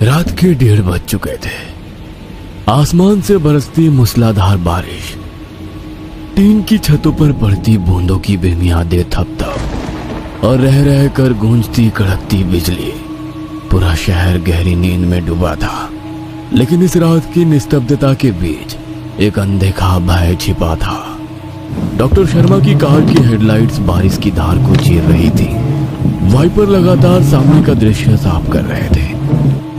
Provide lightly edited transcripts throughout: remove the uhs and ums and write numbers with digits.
रात के 1:30 बज चुके थे। आसमान से बरसती मूसलाधार बारिश, टीन की छतों पर पड़ती बूंदों की बेमियादे थप-थप और रह रह कर गूंजती कड़कती बिजली, पूरा शहर गहरी नींद में डूबा था। लेकिन इस रात की निस्तब्धता के बीच एक अनदेखा भय छिपा था। डॉक्टर शर्मा की कार की हेडलाइट्स बारिश की धार को चीर रही थी। वाइपर लगातार सामने का दृश्य साफ कर रहे थे,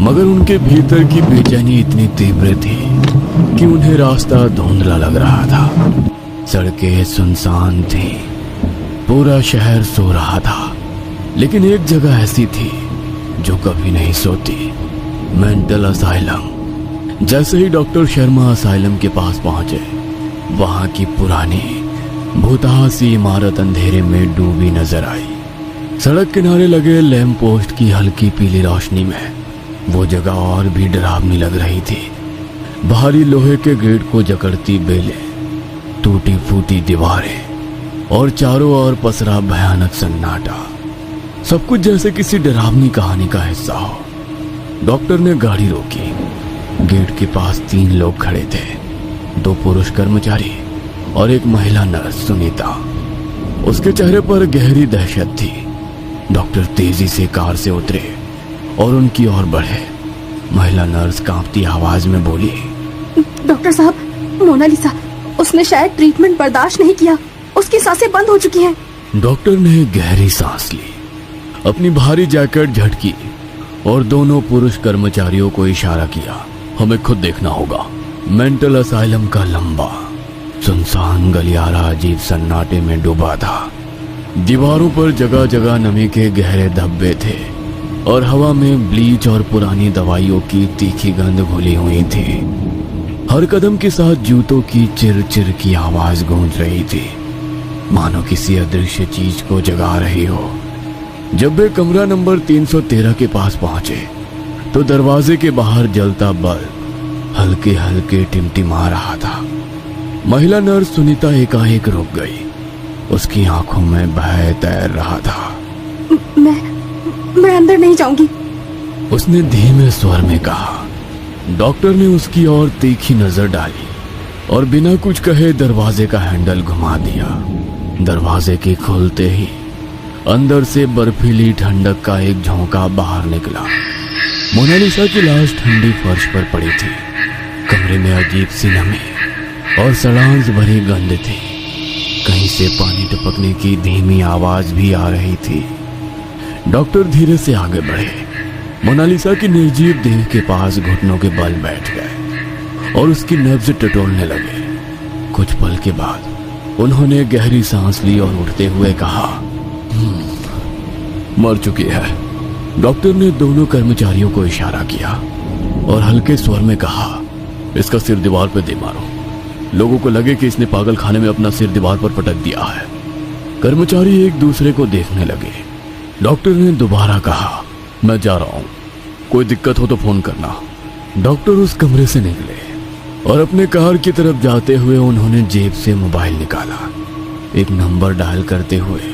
मगर उनके भीतर की बेचैनी इतनी तीव्र थी कि उन्हें रास्ता धुंधला लग रहा था। सड़कें सुनसान थी, पूरा शहर सो रहा था। लेकिन एक जगह ऐसी थी जो कभी नहीं सोती, मेंटल असाइलम। जैसे ही डॉक्टर शर्मा असाइलम के पास पहुंचे, वहां की पुरानी भूतहा सी इमारत अंधेरे में डूबी नजर आई। सड़क किनारे लगे लैंप पोस्ट की हल्की पीली रोशनी में वो जगह और भी डरावनी लग रही थी। भारी लोहे के गेट को जकड़ती बेलें, टूटी फूटी दीवारें और चारों ओर पसरा भयानक सन्नाटा, सब कुछ जैसे किसी डरावनी कहानी का हिस्सा हो। डॉक्टर ने गाड़ी रोकी। गेट के पास 3 लोग खड़े थे, 2 पुरुष कर्मचारी और एक महिला नर्स सुनीता। उसके चेहरे पर गहरी दहशत थी। डॉक्टर तेजी से कार से उतरे और उनकी ओर बढ़े। महिला नर्स कांपती आवाज में बोली, डॉक्टर साहब, मोनालिसा, उसने शायद ट्रीटमेंट बर्दाश्त नहीं किया, उसकी सांसें बंद हो चुकी हैं। डॉक्टर ने गहरी सांस ली, अपनी भारी जैकेट झटकी और दोनों पुरुष कर्मचारियों को इशारा किया, हमें खुद देखना होगा। मेंटल असाइलम का लंबा सुनसान गलियारा अजीब सन्नाटे में डूबा था। दीवारों पर जगह जगह नमी के गहरे धब्बे थे और हवा में ब्लीच और पुरानी दवाइयों की तीखी गंध घुली हुई थी। हर कदम के साथ जूतों की चिर चिर की आवाज गूंज रही थी, मानो किसी अदृश्य चीज को जगा रही हो। जब वे कमरा नंबर 313 के पास पहुंचे तो दरवाजे के बाहर जलता बल्ब हल्के हल्के टिमटिमा रहा था। महिला नर्स सुनीता एकाएक रुक गई। उसकी आंखों में भय तैर रहा था। मैं अंदर नहीं जाऊंगी, उसने धीमे स्वर में कहा। डॉक्टर ने उसकी ओर तीखी नजर डाली और बिना कुछ कहे दरवाजे का हैंडल घुमा दिया। दरवाजे के खुलते ही अंदर से बर्फीली ठंडक का एक झोंका बाहर निकला। मोनालिसा की लाश ठंडी फर्श पर पड़ी थी। कमरे में अजीब सी नमी और सड़ांस भरी गंध थी। कहीं से पानी टपकने की धीमी आवाज भी आ रही थी। डॉक्टर धीरे से आगे बढ़े। मोनालिसा की निर्जीव देह के पास घुटनों के बल बैठ गए और उसकी नब्ज टटोलने लगे। कुछ पल के बाद उन्होंने गहरी सांस ली और उठते हुए कहा, मर चुकी है। डॉक्टर ने दोनों कर्मचारियों को इशारा किया और हल्के स्वर में कहा, इसका सिर दीवार पर दे मारो, लोगों को लगे कि इसने पागल खाने में अपना सिर दीवार पर पटक दिया है। कर्मचारी एक दूसरे को देखने लगे। डॉक्टर ने दोबारा कहा, मैं जा रहा हूं, कोई दिक्कत हो तो फोन करना। डॉक्टर उस कमरे से निकले और अपने कार की तरफ जाते हुए उन्होंने जेब से मोबाइल निकाला। एक नंबर डायल करते हुए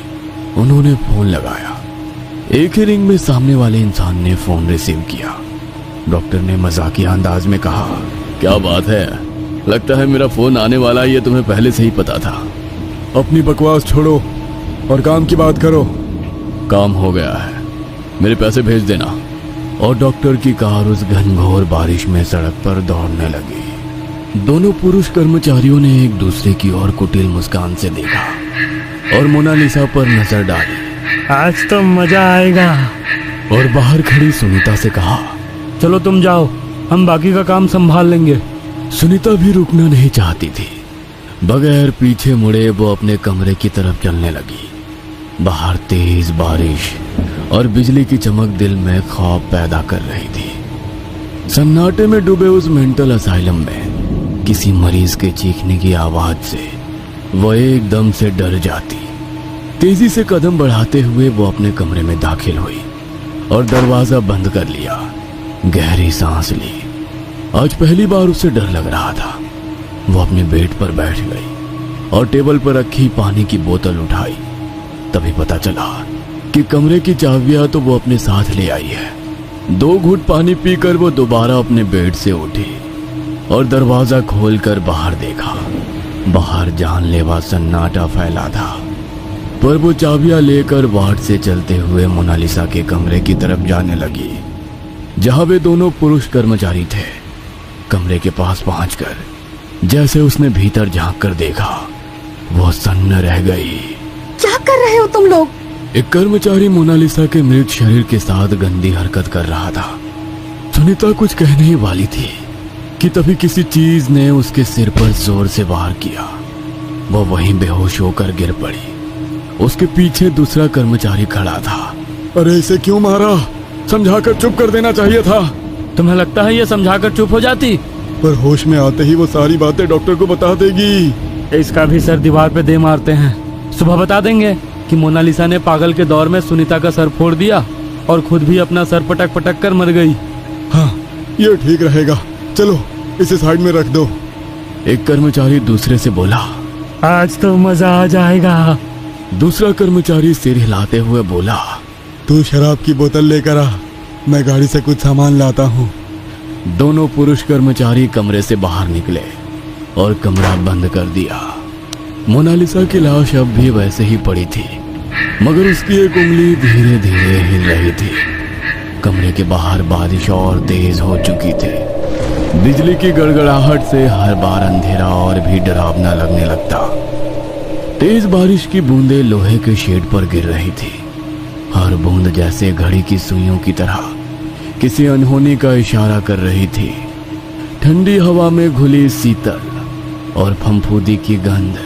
उन्होंने फोन लगाया। एक ही रिंग में सामने वाले इंसान ने फोन रिसीव किया। डॉक्टर ने मजाकिया अंदाज में कहा, क्या बात है, लगता है मेरा फोन आने वाला है, ये तुम्हें पहले से ही पता था। अपनी बकवास छोड़ो और काम की बात करो। काम हो गया है, मेरे पैसे भेज देना। और डॉक्टर की कार उस घनघोर बारिश में सड़क पर दौड़ने लगी। दोनों पुरुष कर्मचारियों ने एक दूसरे की ओर कुटिल मुस्कान से देखा और मोनालिसा पर नजर डाली। आज तो मजा आएगा। और बाहर खड़ी सुनीता से कहा, चलो तुम जाओ, हम बाकी का काम संभाल लेंगे। सुनीता भी रुकना नहीं चाहती थी। बगैर पीछे मुड़े वो अपने कमरे की तरफ चलने लगी। बाहर तेज बारिश और बिजली की चमक दिल में खौफ पैदा कर रही थी। सन्नाटे में डूबे उस मेंटल असाइलम में किसी मरीज के चीखने की आवाज से वो एकदम से डर जाती। तेजी से कदम बढ़ाते हुए वो अपने कमरे में दाखिल हुई और दरवाजा बंद कर लिया। गहरी सांस ली। आज पहली बार उसे डर लग रहा था। वो अपने बेड पर बैठ गई और टेबल पर रखी पानी की बोतल उठाई। तभी पता चला कि कमरे की चाबियां तो वो अपने साथ ले आई है, 2 घूंट पानी पीकर वो दोबारा अपने बेड से उठी और दरवाजा खोलकर बाहर देखा। बाहर जानलेवा सन्नाटा फैला था, पर वो चाबियां लेकर वार्ड से चलते हुए मोनालिसा के कमरे की तरफ जाने लगी, जहां वे दोनों पुरुष कर्मचारी थे। कमरे के पास पहुंचकर जैसे उसने भीतर झांक कर देखा, वो सन्न रह गई। क्या कर रहे हो तुम लोग? एक कर्मचारी मोनालिसा के मृत शरीर के साथ गंदी हरकत कर रहा था। सुनीता कुछ कहने ही वाली थी कि तभी किसी चीज ने उसके सिर पर जोर से वार किया। वो वहीं बेहोश होकर गिर पड़ी। उसके पीछे दूसरा कर्मचारी खड़ा था। अरे इसे क्यों मारा? समझाकर चुप कर देना चाहिए था। तुम्हें लगता है ये समझाकर चुप हो जाती? पर होश में आते ही वो सारी बातें डॉक्टर को बता देगी। इसका भी सर दीवार पे दे मारते हैं। सुबह बता देंगे कि मोनालिसा ने पागल के दौर में सुनीता का सर फोड़ दिया और खुद भी अपना सर पटक पटक कर मर गई। हाँ, ये ठीक रहेगा। चलो इसे साइड में रख दो। एक कर्मचारी दूसरे से बोला। आज तो मजा आ जाएगा। दूसरा कर्मचारी सिर हिलाते हुए बोला, तू शराब की बोतल लेकर आ, मैं गाड़ी से कुछ सामान लाता हूँ। दोनों पुरुष कर्मचारी कमरे से बाहर निकले और कमरा बंद कर दिया। मोनालिसा की लाश अब भी वैसे ही पड़ी थी, मगर उसकी एक उंगली धीरे धीरे हिल रही थी। कमरे के बाहर बारिश और तेज हो चुकी थी। बिजली की गड़गड़ाहट से हर बार अंधेरा और भी डरावना लगने लगता। तेज बारिश की बूंदें लोहे के शेड पर गिर रही थी। हर बूंद जैसे घड़ी की सुइयों की तरह किसी अनहोनी का इशारा कर रही थी। ठंडी हवा में घुली शीतल और फंफूदी की गंध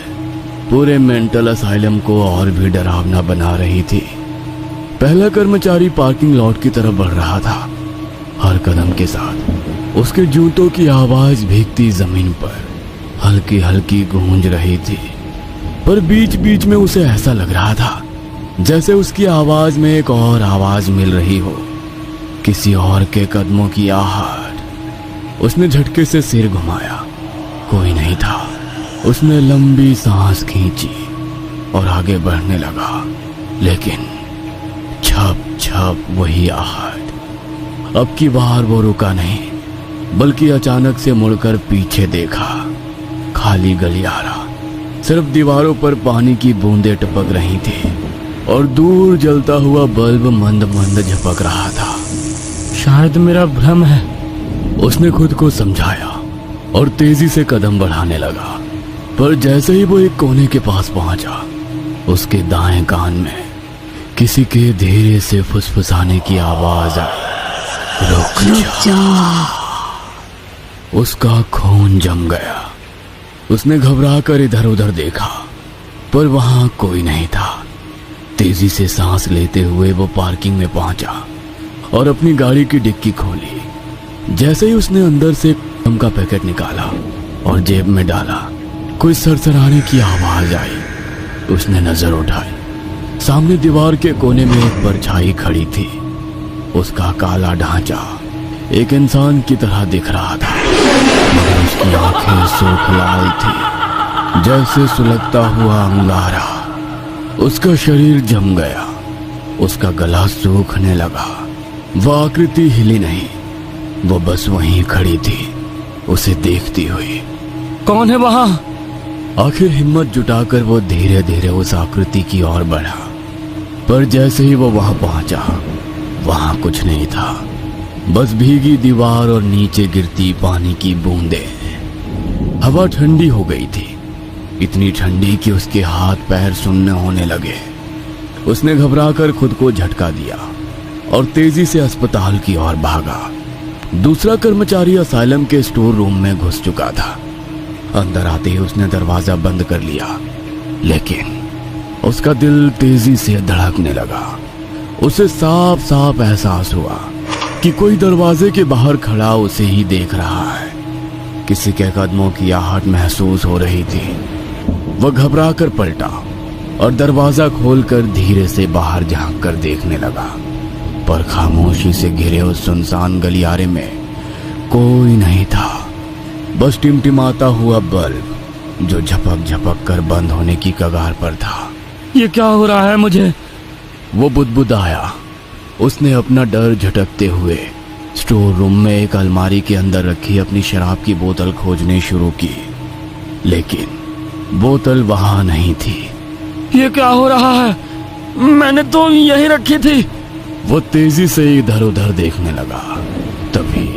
पूरे मेंटल असाइलम को और भी डरावना बना रही थी। पहला कर्मचारी पार्किंग लॉट की तरफ बढ़ रहा था। हर कदम के साथ उसके जूतों की आवाज भीगती जमीन पर हल्की हल्की गूंज रही थी, पर बीच बीच में उसे ऐसा लग रहा था जैसे उसकी आवाज में एक और आवाज मिल रही हो, किसी और के कदमों की आहट। उसने झटके से सिर घुमाया, कोई नहीं था। उसने लंबी सांस खींची और आगे बढ़ने लगा, लेकिन छप छप वही आहट। अब की बार वो रुका नहीं, बल्कि अचानक से मुड़कर पीछे देखा। खाली गलियारा, सिर्फ दीवारों पर पानी की बूंदें टपक रही थी और दूर जलता हुआ बल्ब मंद मंद झपक रहा था। शायद मेरा भ्रम है, उसने खुद को समझाया और तेजी से कदम बढ़ाने लगा। पर जैसे ही वो एक कोने के पास पहुंचा, उसके दाएं कान में किसी के धीरे से फुसफुसाने की आवाज आई, रुक जा। उसका खून जम गया। उसने घबराकर इधर उधर देखा, पर वहां कोई नहीं था। तेजी से सांस लेते हुए वो पार्किंग में पहुंचा और अपनी गाड़ी की डिक्की खोली। जैसे ही उसने अंदर से कम का पैकेट निकाला और जेब में डाला, कोई सरसराने की आवाज आई। उसने नजर उठाई। सामने दीवार के कोने में एक परछाई खड़ी थी। उसका काला ढांचा एक इंसान की तरह दिख रहा था, मगर उसकी आंखें सूख लाल थी, जैसे सुलगता हुआ अंगारा। उसका शरीर जम गया, उसका गला सूखने लगा। वह आकृति हिली नहीं, वो बस वहीं खड़ी थी, उसे देखती हुई। कौन है वहां? आखिर हिम्मत जुटाकर वो धीरे धीरे उस आकृति की ओर बढ़ा, पर जैसे ही वो वहां पहुंचा, वहां कुछ नहीं था, बस भीगी दीवार और नीचे गिरती पानी की बूंदें। हवा ठंडी हो गई थी, इतनी ठंडी कि उसके हाथ पैर सुन्न होने लगे। उसने घबराकर खुद को झटका दिया और तेजी से अस्पताल की ओर भागा। दूसरा कर्मचारी असाइलम के स्टोर रूम में घुस चुका था। अंदर आते ही उसने दरवाजा बंद कर लिया, लेकिन उसका दिल तेजी से धड़कने लगा। उसे साफ साफ एहसास हुआ कि कोई दरवाजे के बाहर खड़ा उसे ही देख रहा है। किसी के कदमों की आहट महसूस हो रही थी। वह घबरा कर पलटा और दरवाजा खोलकर धीरे से बाहर झांक कर देखने लगा, पर खामोशी से घिरे उस सुनसान गलियारे में कोई नहीं था। बस टिमटिमाता हुआ बल्ब जो झपक झपक कर बंद होने की कगार पर था। ये क्या हो रहा है मुझे? वो बुदबुदाया, उसने अपना डर झटकते हुए स्टोर रूम में एक अलमारी के अंदर रखी अपनी शराब की बोतल खोजने शुरू की, लेकिन बोतल वहां नहीं थी। ये क्या हो रहा है? मैंने तो यही रखी थी। वो तेजी से इधर उधर देखने लगा। तभी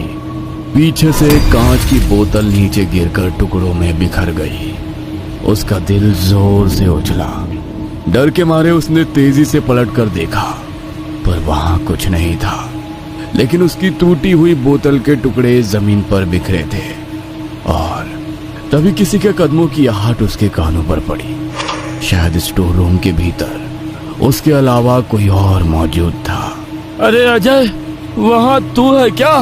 पीछे से एक कांच की बोतल नीचे गिरकर टुकड़ों में बिखर गई। उसका दिल जोर से उछला। डर के मारे उसने तेजी से पलटकर देखा, पर वहां कुछ नहीं था, लेकिन उसकी टूटी हुई बोतल के टुकड़े जमीन पर बिखरे थे। और तभी किसी के कदमों की आहट उसके कानों पर पड़ी। शायद स्टोर रूम के भीतर उसके अलावा कोई और मौजूद था। अरे अजय, वहाँ तू है क्या?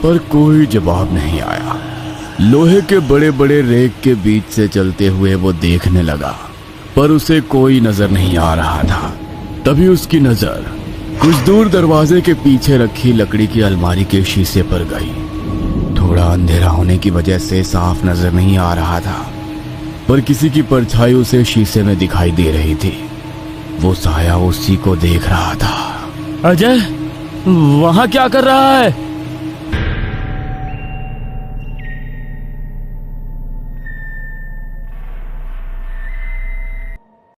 पर कोई जवाब नहीं आया। लोहे के बड़े बड़े रेक के बीच से चलते हुए वो देखने लगा, पर उसे कोई नजर नहीं आ रहा था। तभी उसकी नजर कुछ दूर दरवाजे के पीछे रखी लकड़ी की अलमारी के शीशे पर गई। थोड़ा अंधेरा होने की वजह से साफ नजर नहीं आ रहा था, पर किसी की परछाई उसे शीशे में दिखाई दे रही थी। वो साया उसी को देख रहा था। अजय, वहाँ क्या कर रहा है?